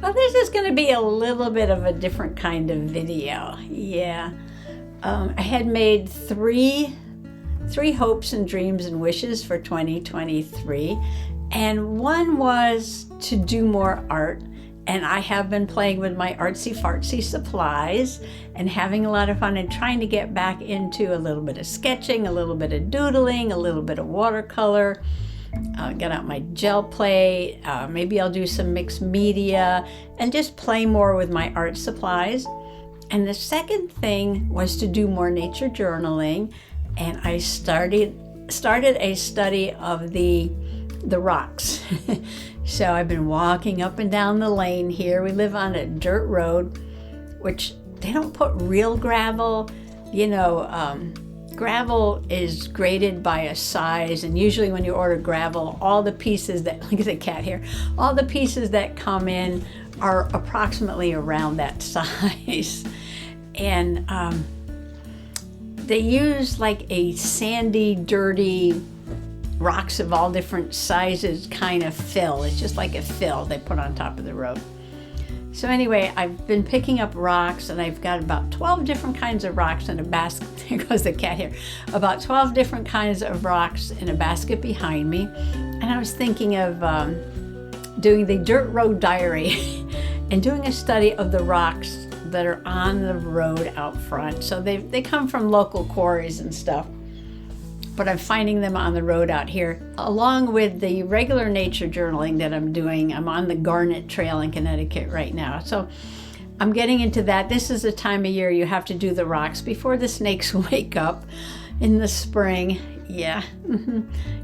Well, this is going to be a little bit of a different kind of video. Yeah. I had made three hopes and dreams and wishes for 2023. And one was to do more art. And I have been playing with my artsy fartsy supplies and having a lot of fun and trying to get back into a little bit of sketching, a little bit of doodling, a little bit of watercolor. Get out my gel plate, maybe I'll do some mixed media and just play more with my art supplies. And the second thing was to do more nature journaling, and I started a study of the rocks. So I've been walking up and down the lane here. We live on a dirt road, which they don't put real gravel. Gravel is graded by a size, and usually when you order gravel, all the pieces that, look at the cat here, all the pieces that come in are approximately around that size. And they use like a sandy, dirty, rocks of all different sizes kind of fill. It's just like a fill they put on top of the road. So anyway, I've been picking up rocks, and I've got about 12 different kinds of rocks in a basket. There goes the cat here. About 12 different kinds of rocks in a basket behind me. And I was thinking of doing the Dirt Road Diary and doing a study of the rocks that are on the road out front. So they come from local quarries and stuff, but I'm finding them on the road out here, along with the regular nature journaling that I'm doing. I'm on the Garnet Trail in Connecticut right now. So I'm getting into that. This is the time of year you have to do the rocks before the snakes wake up in the spring. Yeah,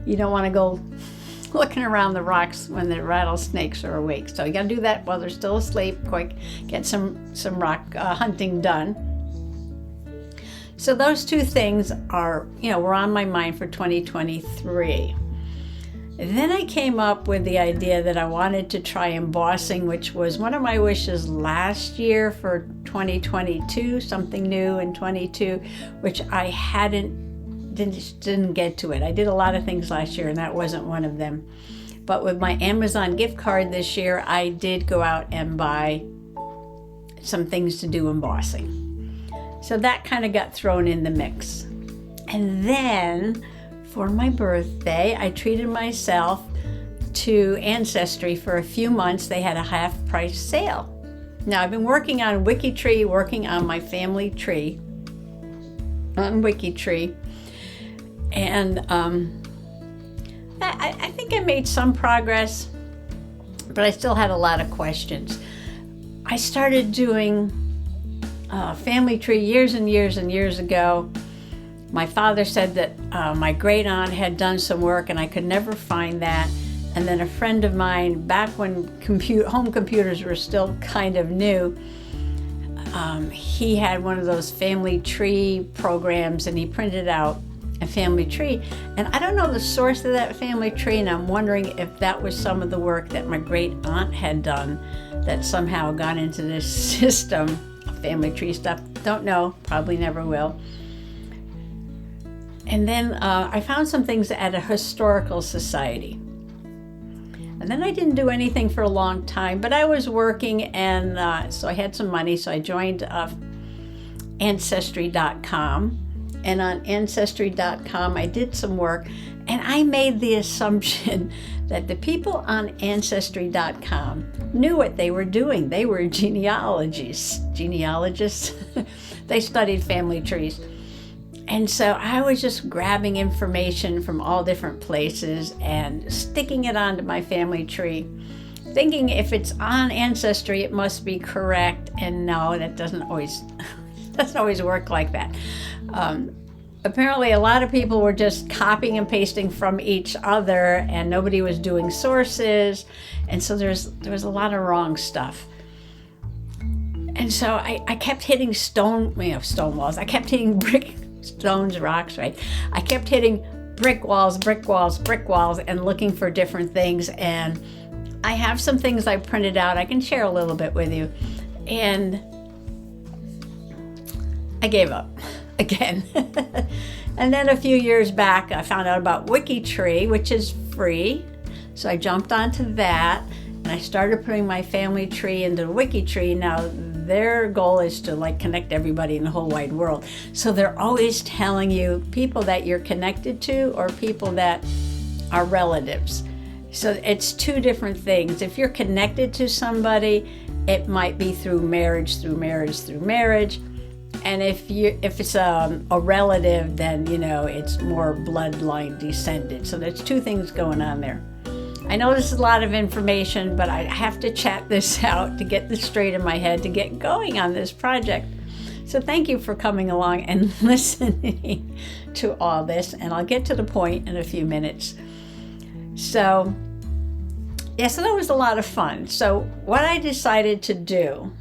you don't want to go looking around the rocks when the rattlesnakes are awake. So you got to do that while they're still asleep. Quick, get some rock hunting done. So those two things are, were on my mind for 2023. Then I came up with the idea that I wanted to try embossing, which was one of my wishes last year for 2022, something new in 22, which I didn't get to it. I did a lot of things last year, and that wasn't one of them. But with my Amazon gift card this year, I did go out and buy some things to do embossing. So that kind of got thrown in the mix. And then for my birthday, I treated myself to Ancestry for a few months. They had a half-price sale. Now, I've been working on WikiTree, working on my family tree on WikiTree. And I think I made some progress, but I still had a lot of questions. I started doing family tree years and years and years ago. My father said that my great aunt had done some work and I could never find that. And then a friend of mine, back when home computers were still kind of new, he had one of those family tree programs, and he printed out a family tree. And I don't know the source of that family tree, and I'm wondering if that was some of the work that my great aunt had done that somehow got into this system of family tree stuff. Don't know, probably never will. And then I found some things at a historical society. And then I didn't do anything for a long time, but I was working, and so I had some money, so I joined Ancestry.com. And on Ancestry.com, I did some work, and I made the assumption that the people on Ancestry.com knew what they were doing. They were genealogists. They studied family trees. And so I was just grabbing information from all different places and sticking it onto my family tree, thinking if it's on Ancestry, it must be correct. And no, that doesn't always work like that. Apparently, a lot of people were just copying and pasting from each other, and nobody was doing sources. And so there was a lot of wrong stuff. And so I kept hitting stone walls. I kept hitting rocks, right? I kept hitting brick walls, and looking for different things. And I have some things I printed out. I can share a little bit with you. And I gave up again. And then a few years back, I found out about WikiTree, which is free. So I jumped onto that. And I started putting my family tree into the wiki tree. Now their goal is to like connect everybody in the whole wide world. So they're always telling you people that you're connected to or people that are relatives. So it's two different things. If you're connected to somebody, it might be through marriage. And if it's a relative, then it's more bloodline descended. So there's two things going on there. I know this is a lot of information, but I have to chat this out to get this straight in my head to get going on this project. So thank you for coming along and listening to all this, and I'll get to the point in a few minutes. So that was a lot of fun. So what I decided to do,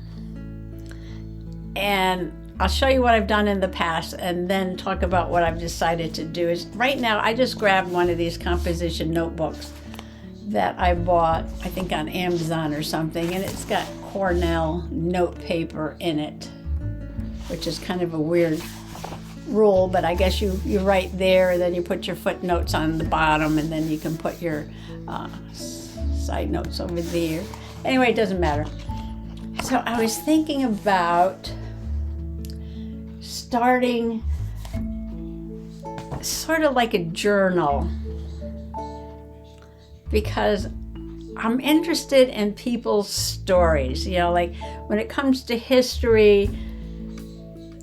and I'll show you what I've done in the past and then talk about what I've decided to do, is right now I just grabbed one of these composition notebooks that I bought, I think on Amazon or something, and it's got Cornell note paper in it, which is kind of a weird rule, but I guess you write there, and then you put your footnotes on the bottom, and then you can put your side notes over there. Anyway, it doesn't matter. So I was thinking about starting sort of like a journal, because I'm interested in people's stories. Like when it comes to history,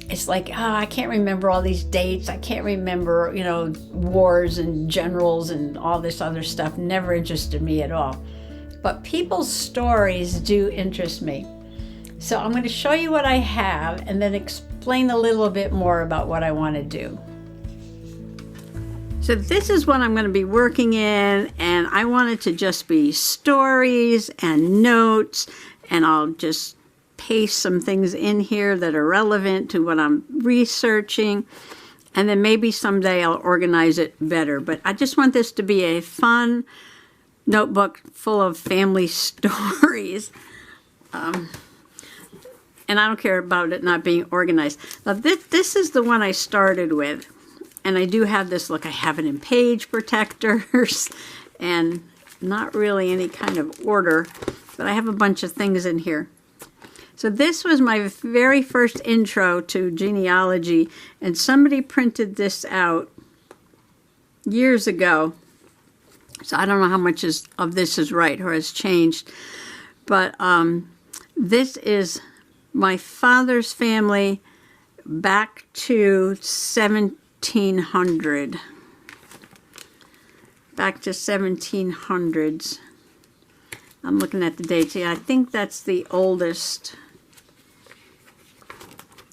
it's like, I can't remember all these dates. I can't remember, wars and generals and all this other stuff. Never interested me at all. But people's stories do interest me. So I'm going to show you what I have and then explain a little bit more about what I want to do. So this is what I'm going to be working in, and I want it to just be stories and notes, and I'll just paste some things in here that are relevant to what I'm researching, and then maybe someday I'll organize it better. But I just want this to be a fun notebook full of family stories. And I don't care about it not being organized. Now this is the one I started with. And I do have this, look, I have it in page protectors and not really any kind of order, but I have a bunch of things in here. So this was my very first intro to genealogy, and somebody printed this out years ago. So I don't know how much of this is right or has changed, but this is my father's family back to 1700, back to 1700s. I'm looking at the dates. Yeah, I think that's the oldest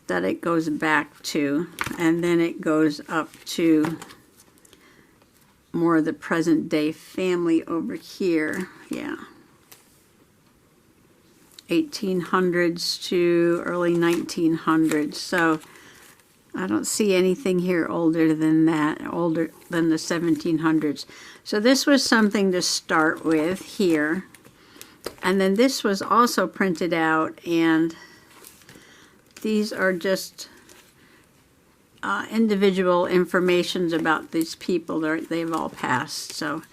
that it goes back to, and then it goes up to more of the present day family over here. Yeah, 1800s to early 1900s. So I don't see anything here older than that, older than the 1700s. So this was something to start with here. And then this was also printed out, and these are just individual informations about these people. They've all passed. So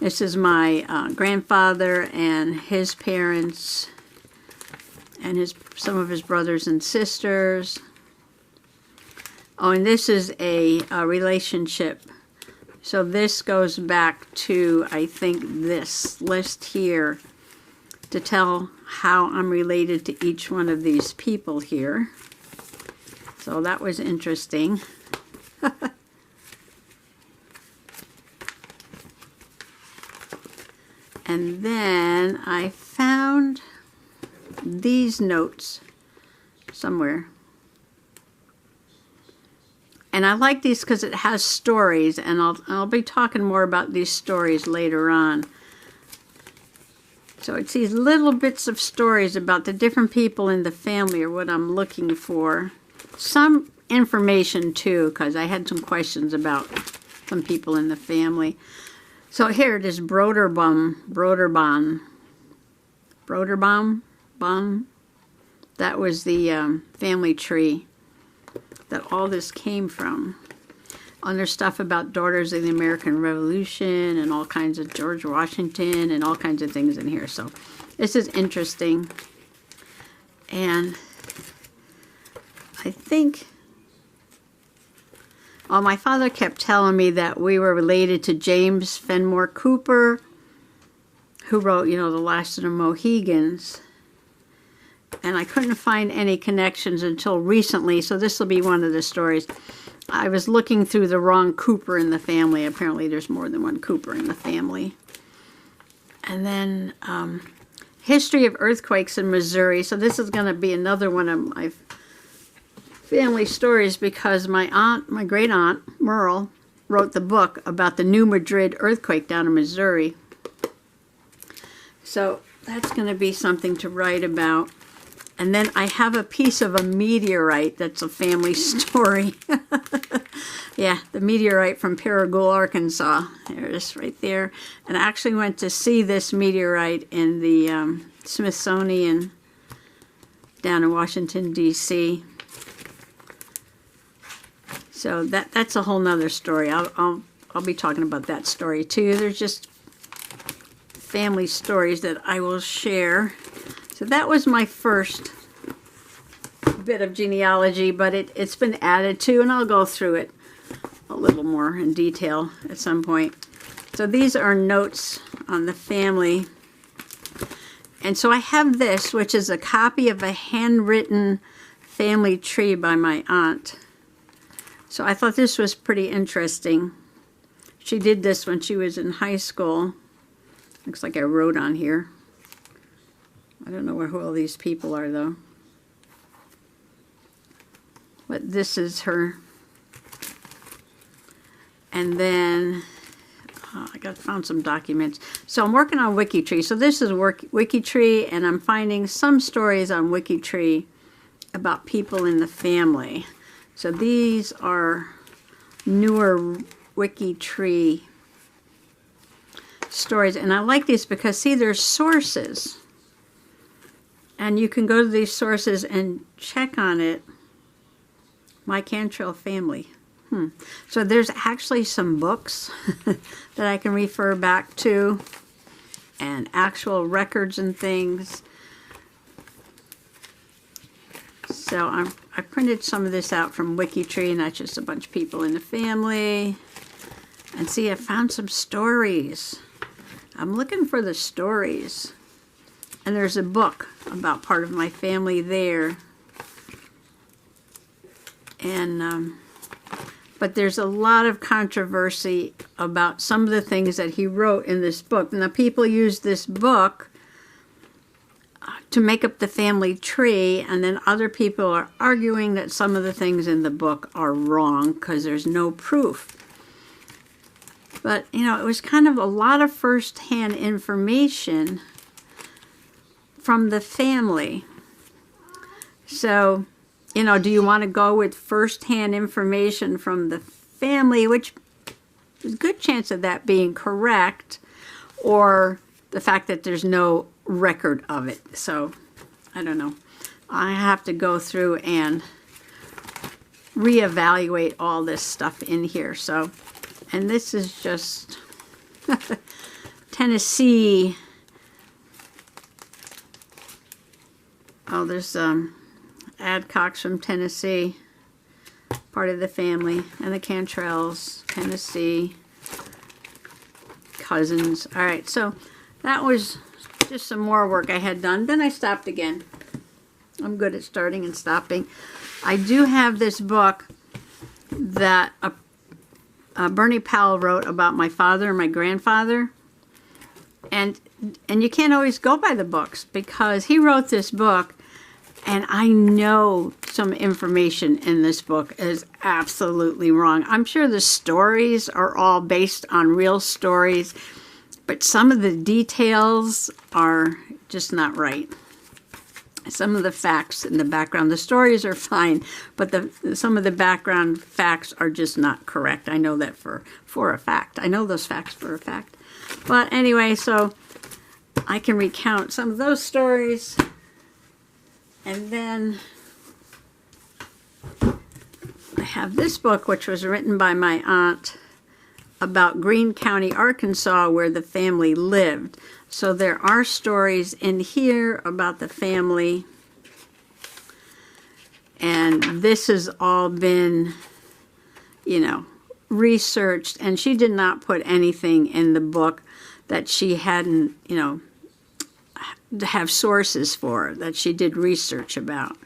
this is my grandfather and his parents and some of his brothers and sisters. Oh, and this is a relationship. So this goes back to, I think, this list here to tell how I'm related to each one of these people here. So that was interesting. And then I found these notes somewhere. And I like these because it has stories, and I'll be talking more about these stories later on. So it's these little bits of stories about the different people in the family are what I'm looking for. Some information too, because I had some questions about some people in the family. So here it is, Broderbaum. That was the family tree that all this came from. other stuff about Daughters of the American Revolution and all kinds of George Washington and all kinds of things in here. So this is interesting. And I think, well, my father kept telling me that we were related to James Fenimore Cooper, who wrote, The Last of the Mohegans. And I couldn't find any connections until recently, so this will be one of the stories. I was looking through the wrong Cooper in the family. Apparently there's more than one Cooper in the family. And then History of Earthquakes in Missouri. So this is going to be another one of my family stories because my great aunt, Merle, wrote the book about the New Madrid earthquake down in Missouri. So that's going to be something to write about. And then I have a piece of a meteorite that's a family story. Yeah, the meteorite from Paragould, Arkansas. There it is right there. And I actually went to see this meteorite in the Smithsonian down in Washington, D.C. So that's a whole nother story. I'll be talking about that story too. There's just family stories that I will share. So that was my first bit of genealogy, but it's been added to, and I'll go through it a little more in detail at some point. So these are notes on the family. And so I have this, which is a copy of a handwritten family tree by my aunt. So I thought this was pretty interesting. She did this when she was in high school. Looks like I wrote on here. I don't know who all these people are, though. But this is her. And then I found some documents. So I'm working on Wikitree. So this is Wikitree, and I'm finding some stories on Wikitree about people in the family. So these are newer Wikitree stories. And I like these because, see, there's sources. And you can go to these sources and check on it. My Cantrell family. So there's actually some books that I can refer back to and actual records and things. So I printed some of this out from Wikitree, and that's just a bunch of people in the family. And see, I found some stories. I'm looking for the stories. And there's a book about part of my family there. And but there's a lot of controversy about some of the things that he wrote in this book. Now, people use this book to make up the family tree, and then other people are arguing that some of the things in the book are wrong because there's no proof. But, it was kind of a lot of first-hand information from the family. So, do you want to go with first-hand information from the family, which there's a good chance of that being correct, or the fact that there's no record of it? So, I don't know. I have to go through and reevaluate all this stuff in here. So, and this is just Tennessee. Oh, there's Adcox from Tennessee, part of the family, and the Cantrells, Tennessee, cousins. All right, so that was just some more work I had done. Then I stopped again. I'm good at starting and stopping. I do have this book that Bernie Powell wrote about my father and my grandfather. And you can't always go by the books because he wrote this book, and I know some information in this book is absolutely wrong. I'm sure the stories are all based on real stories, but some of the details are just not right. Some of the facts in the background, the stories are fine, but some of the background facts are just not correct. I know that for a fact. I know those facts for a fact. But anyway, so I can recount some of those stories. And then I have this book, which was written by my aunt, about Greene County, Arkansas, where the family lived. So there are stories in here about the family. And this has all been, you know, researched. And she did not put anything in the book that she hadn't, you know, have sources for, that she did research about.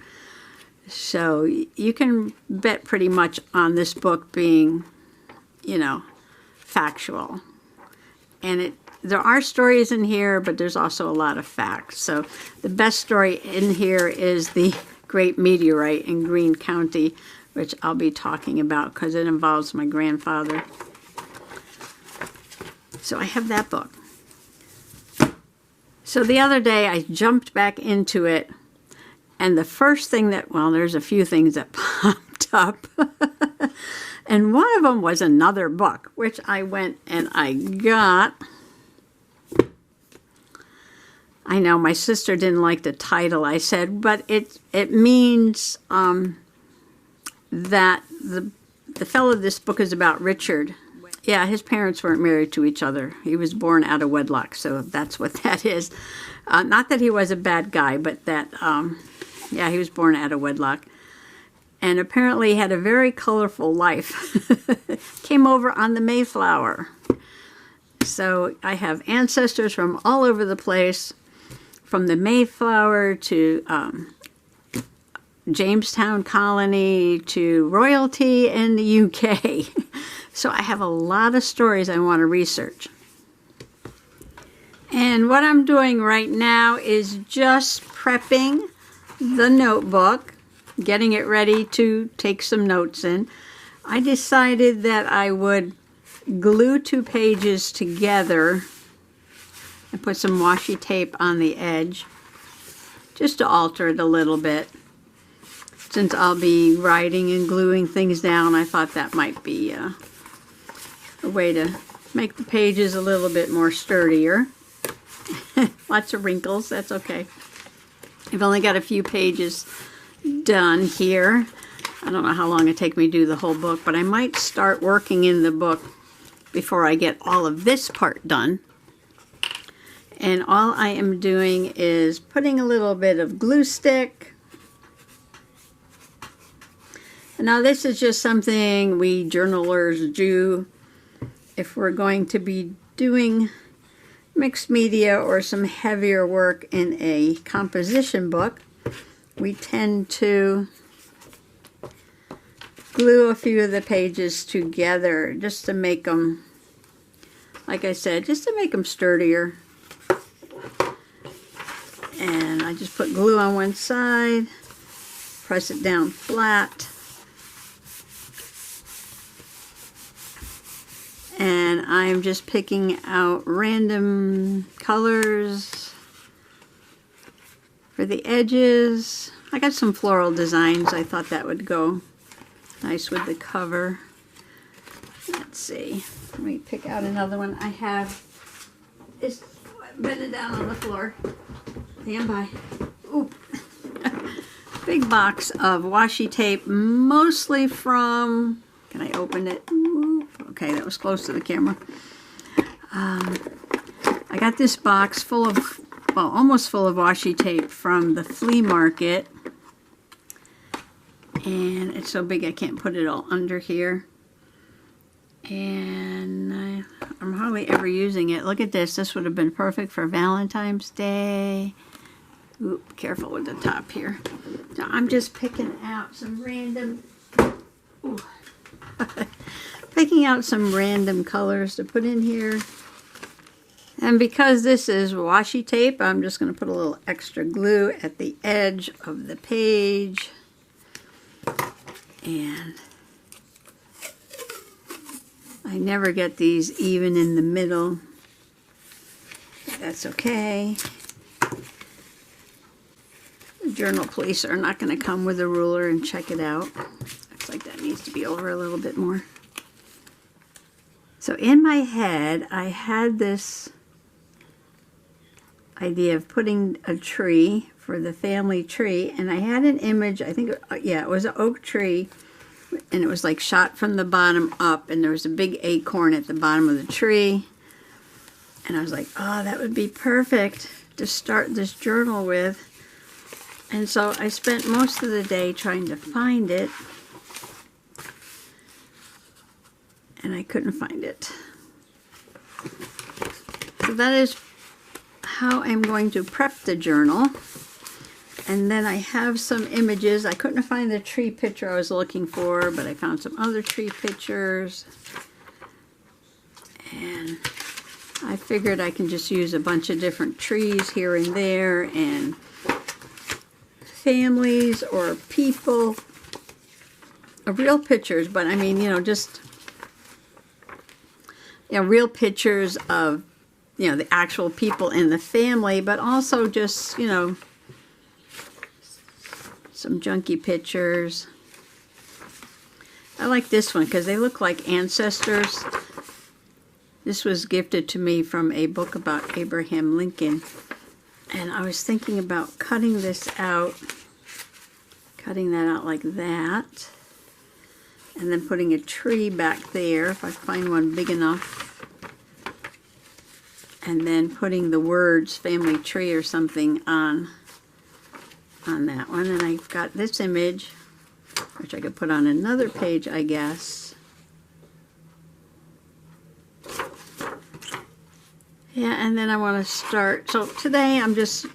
So you can bet pretty much on this book being, you know, factual. And there are stories in here, but there's also a lot of facts. So the best story in here is the Great Meteorite in Greene County, which I'll be talking about because it involves my grandfather. So I have that book. So the other day I jumped back into it, and the first thing that, well, there's a few things that popped up. And one of them was another book, which I went and I got. I know my sister didn't like the title, I said, but it means that the fellow this book is about, Richard. Yeah, his parents weren't married to each other. He was born out of wedlock, so that's what that is. Not that he was a bad guy, but that, yeah, he was born out of wedlock. And apparently had a very colorful life. Came over on the Mayflower. So I have ancestors from all over the place, from the Mayflower to Jamestown Colony to royalty in the UK. So I have a lot of stories I want to research. And what I'm doing right now is just prepping the notebook, getting it ready to take some notes in. I decided that I would glue 2 pages together and put some washi tape on the edge just to alter it a little bit. Since I'll be writing and gluing things down, I thought that might be a way to make the pages a little bit more sturdier. Lots of wrinkles, that's okay. I've only got a few pages done here. I don't know how long it takes me to do the whole book, but I might start working in the book before I get all of this part done. And all I am doing is putting a little bit of glue stick. And now this is just something we journalers do if we're going to be doing mixed media or some heavier work in a composition book. We tend to glue a few of the pages together just to make them, like I said, just to make them sturdier. And I just put glue on one side, press it down flat, and I'm just picking out random colors for the edges. I got some floral designs. I thought that would go nice with the cover. Let's see. Let me pick out another one. I have it's bedded down on the floor. Stand by. Oop. Big box of washi tape, mostly from, can I open it? Oop. Okay, that was close to the camera. I got this box full of, well, almost full of washi tape from the flea market. And it's so big I can't put it all under here. And I'm hardly ever using it. Look at this. This would have been perfect for Valentine's Day. Oop, careful with the top here. So I'm just picking out some random, picking out some random colors to put in here. And because this is washi tape, I'm just going to put a little extra glue at the edge of the page. And I never get these even in the middle. That's okay. The journal police are not going to come with a ruler and check it out. Looks like that needs to be over a little bit more. So in my head, I had this idea of putting a tree for the family tree, and I had an image, I think, yeah, it was an oak tree and it was like shot from the bottom up, and there was a big acorn at the bottom of the tree. And I was like, oh, that would be perfect to start this journal with. And so I spent most of the day trying to find it, and I couldn't find it. So that is how I'm going to prep the journal. And then I have some images. I couldn't find the tree picture I was looking for, but I found some other tree pictures. And I figured I can just use a bunch of different trees here and there, and families or people, real pictures, but I mean, just, real pictures of, the actual people in the family, but also just, some junky pictures. I like this one because they look like ancestors. This was gifted to me from a book about Abraham Lincoln. And I was thinking about cutting that out like that. And then putting a tree back there, if I find one big enough. And then putting the words family tree or something on that one. And I've got this image, which I could put on another page, I guess. Yeah, and then I want to start. So today I'm just,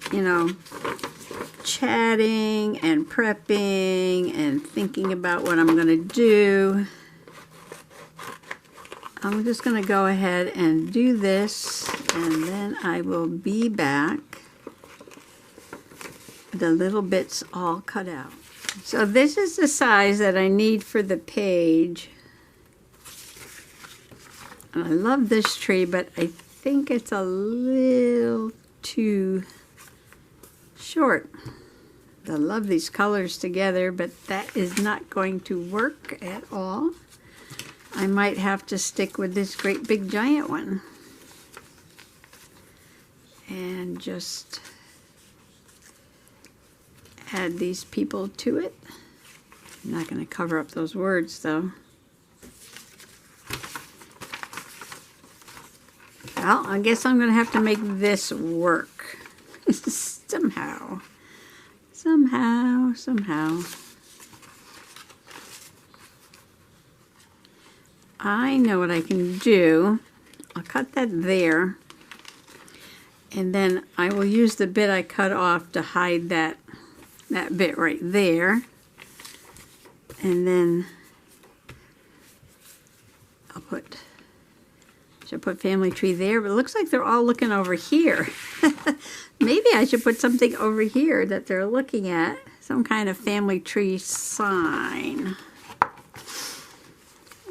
chatting and prepping and thinking about what I'm going to do. I'm just going to go ahead and do this, and then I will be back. The little bits all cut out. So this is the size that I need for the page. And I love this tree, but I think it's a little too short. I love these colors together, but that is not going to work at all. I might have to stick with this great big giant one. And just add these people to it. I'm not going to cover up those words though. Well, I guess I'm going to have to make this work. Somehow. I know what I can do. I'll cut that there. And then I will use the bit I cut off to hide that bit right there. And then should put family tree there, but it looks like they're all looking over here. Maybe I should put something over here that they're looking at. Some kind of family tree sign.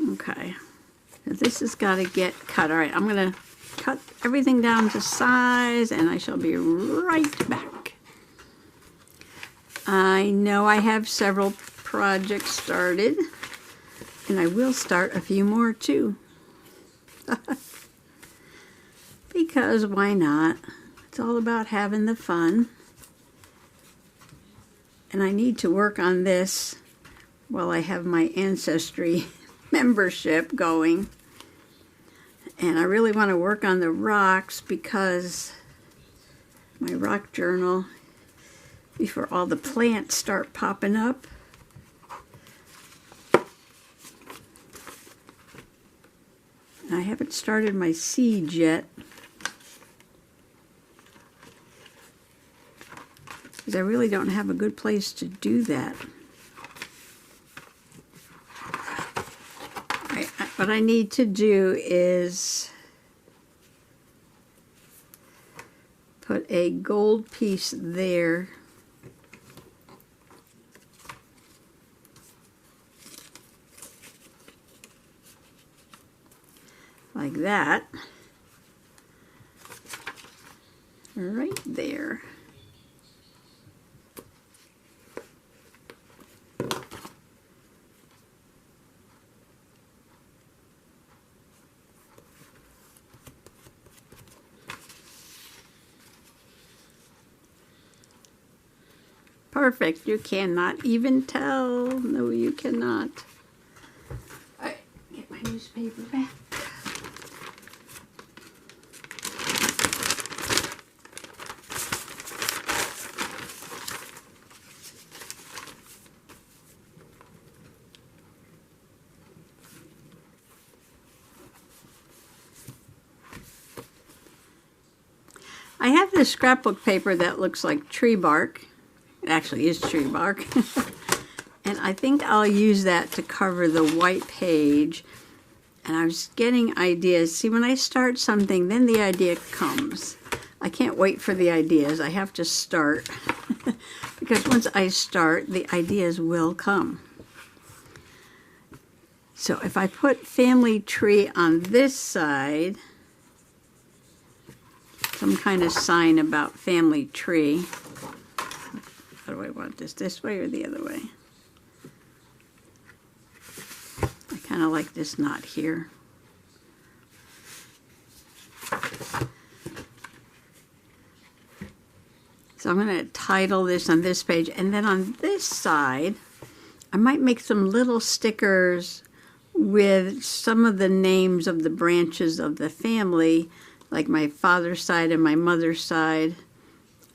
Okay. This has got to get cut. All right, I'm going to cut everything down to size, and I shall be right back. I know I have several projects started, and I will start a few more too. Because why not? It's all about having the fun. And I need to work on this while I have my Ancestry membership going. And I really want to work on the rocks because my rock journal, before all the plants start popping up. I haven't started my seeds yet, because I really don't have a good place to do that. What I need to do is put a gold piece there. Like that. Right there. Perfect. You cannot even tell. No, you cannot. newspaper back. I have this scrapbook paper that looks like tree bark. It actually is tree bark. And I think I'll use that to cover the white page. And I was getting ideas. See, when I start something, then the idea comes. I can't wait for the ideas. I have to start. Because once I start, the ideas will come. So if I put family tree on this side, some kind of sign about family tree. How do I want this way or the other way? I kind of like this knot here. So I'm going to title this on this page, and then on this side, I might make some little stickers with some of the names of the branches of the family, like my father's side and my mother's side,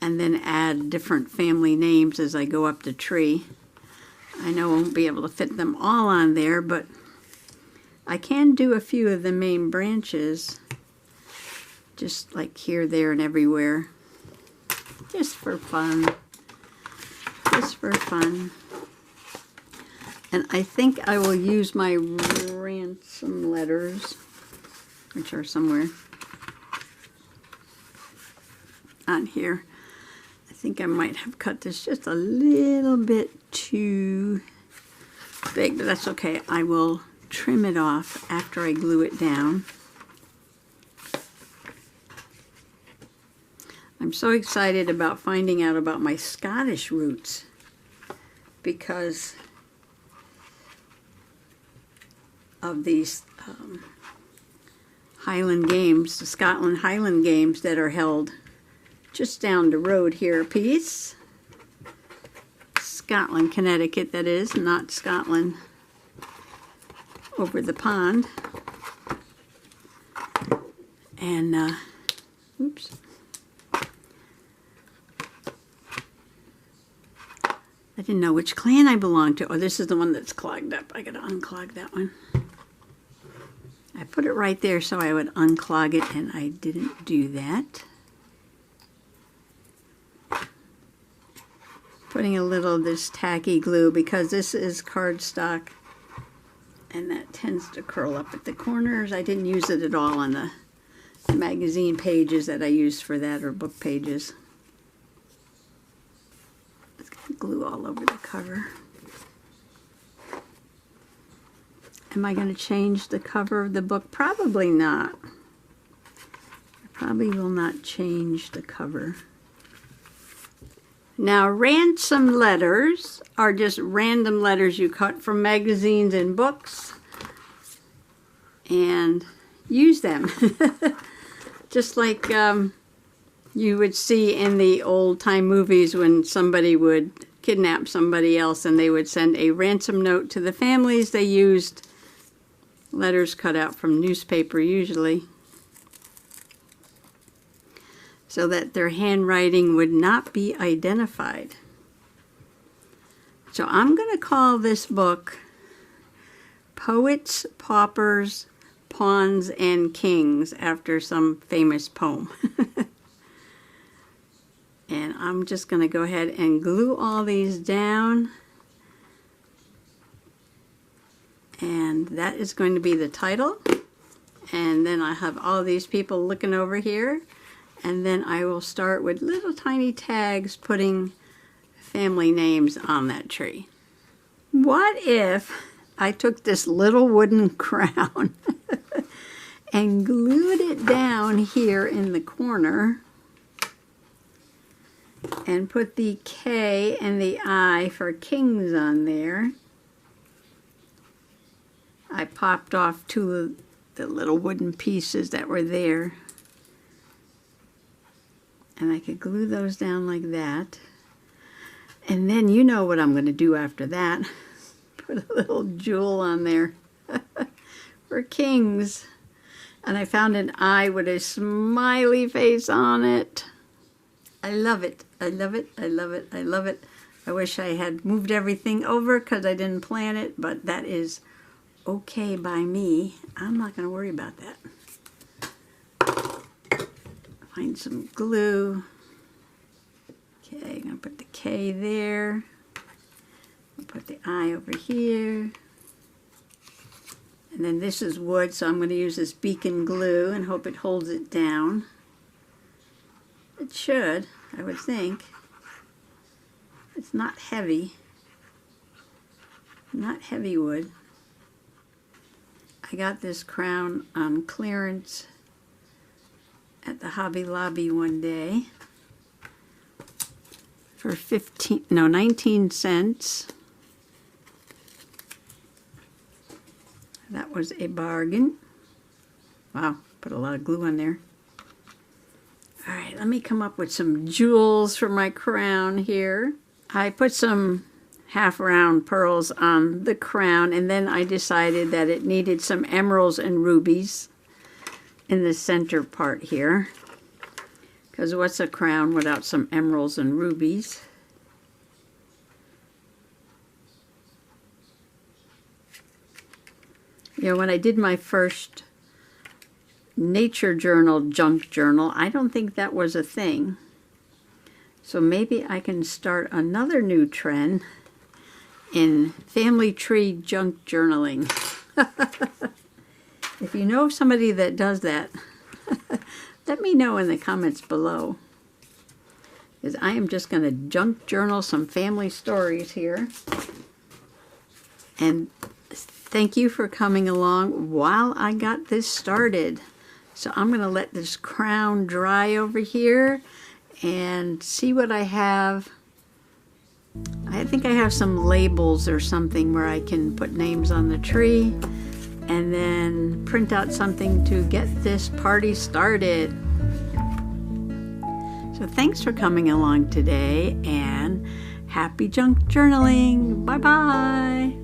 and then add different family names as I go up the tree. I know I won't be able to fit them all on there, but I can do a few of the main branches, just like here, there, and everywhere. Just for fun. Just for fun. And I think I will use my ransom letters, which are somewhere on here. I think I might have cut this just a little bit too big, but that's okay. I will trim it off after I glue it down. I'm so excited about finding out about my Scottish roots because of these Highland Games, the Scotland Highland Games that are held just down the road here a piece. Scotland, Connecticut, that is, not Scotland over the pond. And, oops. I didn't know which clan I belonged to. Oh, this is the one that's clogged up. I gotta unclog that one. I put it right there so I would unclog it, and I didn't do that. Putting a little of this tacky glue because this is cardstock and that tends to curl up at the corners. I didn't use it at all on the magazine pages that I used for that, or book pages. It's got glue all over the cover. Am I going to change the cover of the book? Probably not. I probably will not change the cover. Now, ransom letters are just random letters you cut from magazines and books and use them. Just like you would see in the old-time movies when somebody would kidnap somebody else and they would send a ransom note to the families. They used letters cut out from newspaper usually, so that their handwriting would not be identified. So I'm going to call this book Poets, Paupers, Pawns, and Kings, after some famous poem. And I'm just going to go ahead and glue all these down. And that is going to be the title. And then I have all these people looking over here. And then I will start with little tiny tags putting family names on that tree. What if I took this little wooden crown and glued it down here in the corner and put the K and the I for kings on there? I popped off two of the little wooden pieces that were there. And I could glue those down like that. And then you know what I'm going to do after that. Put a little jewel on there. for kings. And I found an eye with a smiley face on it. I love it. I love it. I love it. I love it. I wish I had moved everything over because I didn't plan it, but that is okay by me. I'm not going to worry about that. Find some glue. Okay, I'm going to put the K there. I'll put the I over here. And then this is wood, so I'm going to use this beacon glue and hope it holds it down. It should, I would think. It's not heavy. Not heavy wood. I got this crown on clearance at the Hobby Lobby one day for 19 cents. That was a bargain. Wow, put a lot of glue on there. All right, let me come up with some jewels for my crown here. I put some half-round pearls on the crown, and then I decided that it needed some emeralds and rubies in the center part here. Because what's a crown without some emeralds and rubies? You know, when I did my first nature journal, junk journal, I don't think that was a thing. So maybe I can start another new trend in family tree junk journaling. If you know somebody that does that, let me know in the comments below. Because I am just going to junk journal some family stories here. And thank you for coming along while I got this started. So I'm going to let this crown dry over here and see what I have. I think I have some labels or something where I can put names on the tree and then print out something to get this party started. So thanks for coming along today and happy junk journaling. Bye-bye.